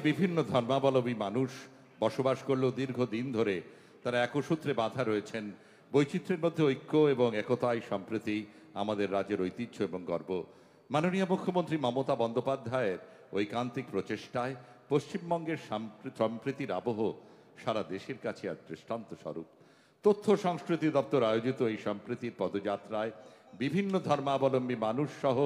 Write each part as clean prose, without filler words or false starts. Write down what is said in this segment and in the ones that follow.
বিভিন্ন ধর্মাবলম্বী মানুষ বসবাস করলেও দীর্ঘদিন ধরে তারা একসূত্রে বাঁধা রয়েছেন। বৈচিত্র্যের মধ্যে ঐক্য এবং একতাই সম্প্রতি আমাদের রাজ্যের ঐতিহ্য এবং গর্ব। মাননীয় মুখ্যমন্ত্রী মমতা বন্দ্যোপাধ্যায়ের ঐকান্তিক প্রচেষ্টায় পশ্চিমবঙ্গের সম্প্রীতির আবহ সারা দেশের কাছে আজ দৃষ্টান্ত স্বরূপ। তথ্য সংস্কৃতি দপ্তর আয়োজিত এই সম্প্রীতির পদযাত্রায় বিভিন্ন ধর্মাবলম্বী মানুষ সহ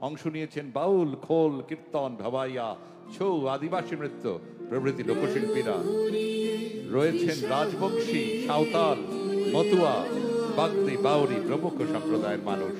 অংশ নিয়েছেন বাউল, খোল, কীর্তন, ভাওয়াইয়া, ছৌ, আদিবাসী নৃত্য প্রভৃতি লোকশিল্পীরা। রয়েছেন রাজবংশী, সাঁওতাল, মতুয়া, বাগদি, বাউরি প্রমুখ সম্প্রদায়ের মানুষ।